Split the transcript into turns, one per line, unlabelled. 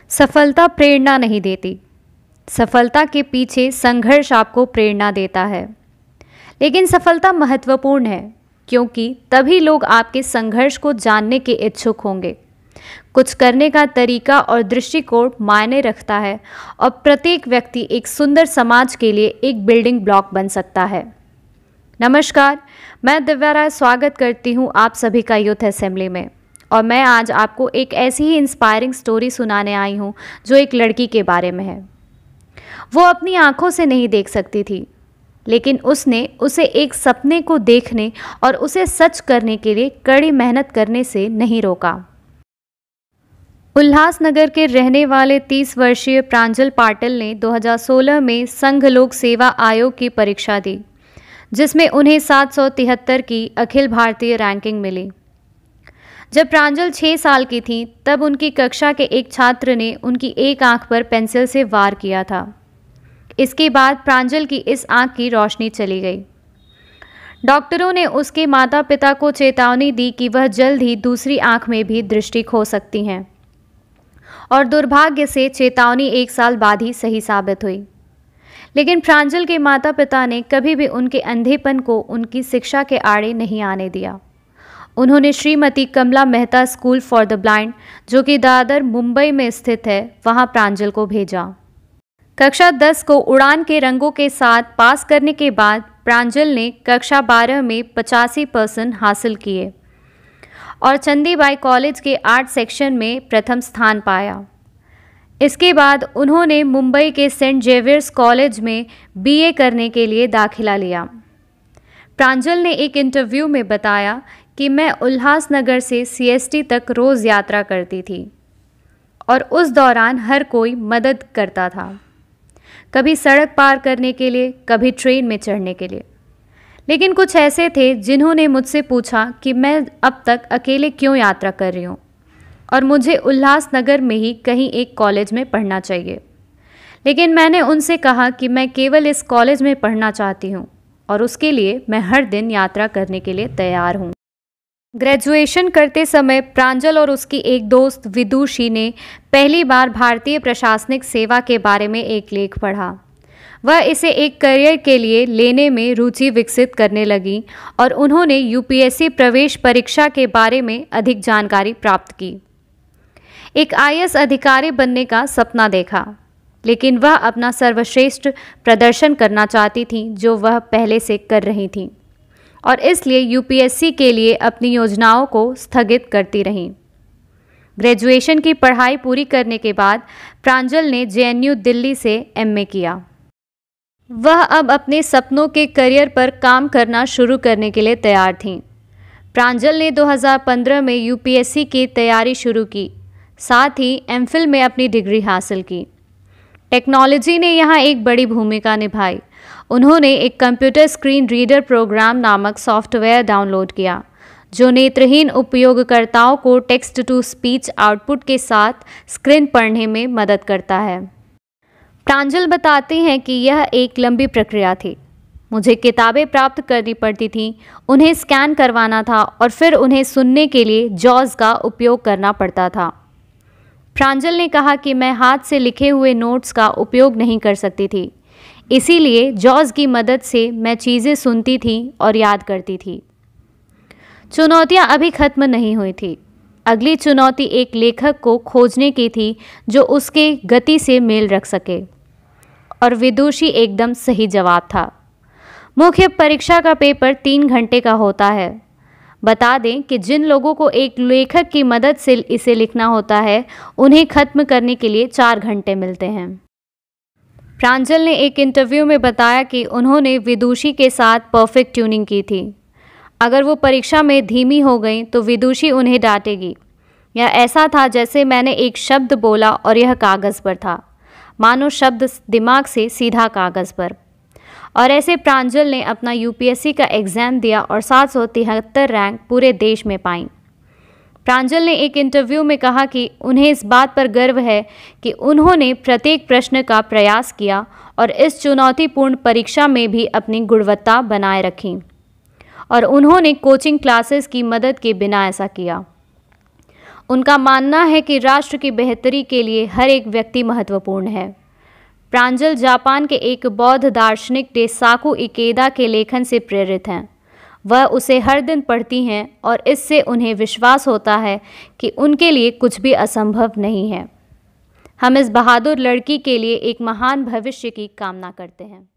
सफलता प्रेरणा नहीं देती। सफलता के पीछे संघर्ष आपको प्रेरणा देता है। लेकिन सफलता महत्वपूर्ण है क्योंकि तभी लोग आपके संघर्ष को जानने के इच्छुक होंगे। कुछ करने का तरीका और दृष्टिकोण मायने रखता है और प्रत्येक व्यक्ति एक सुंदर समाज के लिए एक बिल्डिंग ब्लॉक बन सकता है। नमस्कार, मैं दिव्या राय स्वागत करती हूँ आप सभी का यूथ असेंबली में। और मैं आज आपको एक ऐसी ही इंस्पायरिंग स्टोरी सुनाने आई हूँ जो एक लड़की के बारे में है। वो अपनी आंखों से नहीं देख सकती थी, लेकिन उसने उसे एक सपने को देखने और उसे सच करने के लिए कड़ी मेहनत करने से नहीं रोका। उल्लासनगर के रहने वाले 30 वर्षीय प्रांजल पाटिल ने 2016 में संघ लोक सेवा आयोग की परीक्षा दी, जिसमें उन्हें 773 की अखिल भारतीय रैंकिंग मिली। जब प्रांजल 6 साल की थी तब उनकी कक्षा के एक छात्र ने उनकी एक आंख पर पेंसिल से वार किया था। इसके बाद प्रांजल की इस आंख की रोशनी चली गई। डॉक्टरों ने उसके माता पिता को चेतावनी दी कि वह जल्द ही दूसरी आंख में भी दृष्टि खो सकती हैं, और दुर्भाग्य से चेतावनी 1 साल बाद ही सही साबित हुई। लेकिन प्रांजल के माता पिता ने कभी भी उनके अंधेपन को उनकी शिक्षा के आड़े नहीं आने दिया। उन्होंने Shrimati Kamala Mehta school for the blind, जो कि दादर मुंबई में स्थित है, वहां प्रांजल को भेजा। कक्षा 10 को उड़ान के रंगों के साथ पास करने के बाद प्रांजल ने कक्षा 12 में 85% हासिल किए और चंदीबाई कॉलेज के आर्ट सेक्शन में प्रथम स्थान पाया। इसके बाद उन्होंने मुंबई के सेंट जेवियर्स कॉलेज में BA करने के लिए दाखिला लिया। प्रांजल ने एक इंटरव्यू में बताया कि मैं उल्लासनगर से CST तक रोज़ यात्रा करती थी और उस दौरान हर कोई मदद करता था, कभी सड़क पार करने के लिए, कभी ट्रेन में चढ़ने के लिए। लेकिन कुछ ऐसे थे जिन्होंने मुझसे पूछा कि मैं अब तक अकेले क्यों यात्रा कर रही हूँ और मुझे उल्लासनगर में ही कहीं एक कॉलेज में पढ़ना चाहिए। लेकिन मैंने उनसे कहा कि मैं केवल इस कॉलेज में पढ़ना चाहती हूँ और उसके लिए मैं हर दिन यात्रा करने के लिए तैयार हूँ। ग्रेजुएशन करते समय प्रांजल और उसकी एक दोस्त विदुषी ने पहली बार भारतीय प्रशासनिक सेवा के बारे में एक लेख पढ़ा। वह इसे एक करियर के लिए लेने में रुचि विकसित करने लगी और उन्होंने UPSC प्रवेश परीक्षा के बारे में अधिक जानकारी प्राप्त की। एक IAS अधिकारी बनने का सपना देखा, लेकिन वह अपना सर्वश्रेष्ठ प्रदर्शन करना चाहती थी जो वह पहले से कर रही थी, और इसलिए UPSC के लिए अपनी योजनाओं को स्थगित करती रहीं। ग्रेजुएशन की पढ़ाई पूरी करने के बाद प्रांजल ने JNU दिल्ली से MA किया। वह अब अपने सपनों के करियर पर काम करना शुरू करने के लिए तैयार थीं। प्रांजल ने 2015 में UPSC की तैयारी शुरू की, साथ ही MPhil में अपनी डिग्री हासिल की। टेक्नोलॉजी ने यहाँ एक बड़ी भूमिका निभाई। उन्होंने एक कंप्यूटर स्क्रीन रीडर प्रोग्राम नामक सॉफ्टवेयर डाउनलोड किया, जो नेत्रहीन उपयोगकर्ताओं को टेक्स्ट टू स्पीच आउटपुट के साथ स्क्रीन पढ़ने में मदद करता है। प्रांजल बताती हैं कि यह एक लंबी प्रक्रिया थी। मुझे किताबें प्राप्त करनी पड़ती थीं, उन्हें स्कैन करवाना था और फिर उन्हें सुनने के लिए जॉज का उपयोग करना पड़ता था। प्रांजल ने कहा कि मैं हाथ से लिखे हुए नोट्स का उपयोग नहीं कर सकती थी, इसीलिए जॉज की मदद से मैं चीज़ें सुनती थी और याद करती थी। चुनौतियाँ अभी खत्म नहीं हुई थी। अगली चुनौती एक लेखक को खोजने की थी जो उसके गति से मेल रख सके, और विदुषी एकदम सही जवाब था। मुख्य परीक्षा का पेपर 3 घंटे का होता है। बता दें कि जिन लोगों को एक लेखक की मदद से इसे लिखना होता है, उन्हें खत्म करने के लिए 4 घंटे मिलते हैं। प्रांजल ने एक इंटरव्यू में बताया कि उन्होंने विदुषी के साथ परफेक्ट ट्यूनिंग की थी। अगर वो परीक्षा में धीमी हो गई तो विदुषी उन्हें डांटेगी। यह ऐसा था जैसे मैंने एक शब्द बोला और यह कागज़ पर था, मानो शब्द दिमाग से सीधा कागज़ पर। और ऐसे प्रांजल ने अपना UPSC का एग्ज़ाम दिया और 773 रैंक पूरे देश में पाई। प्रांजल ने एक इंटरव्यू में कहा कि उन्हें इस बात पर गर्व है कि उन्होंने प्रत्येक प्रश्न का प्रयास किया और इस चुनौतीपूर्ण परीक्षा में भी अपनी गुणवत्ता बनाए रखी, और उन्होंने कोचिंग क्लासेस की मदद के बिना ऐसा किया। उनका मानना है कि राष्ट्र की बेहतरी के लिए हर एक व्यक्ति महत्वपूर्ण है। प्रांजल जापान के एक बौद्ध दार्शनिक डेसाकू इकेदा के लेखन से प्रेरित हैं। वह उसे हर दिन पढ़ती हैं और इससे उन्हें विश्वास होता है कि उनके लिए कुछ भी असंभव नहीं है। हम इस बहादुर लड़की के लिए एक महान भविष्य की कामना करते हैं।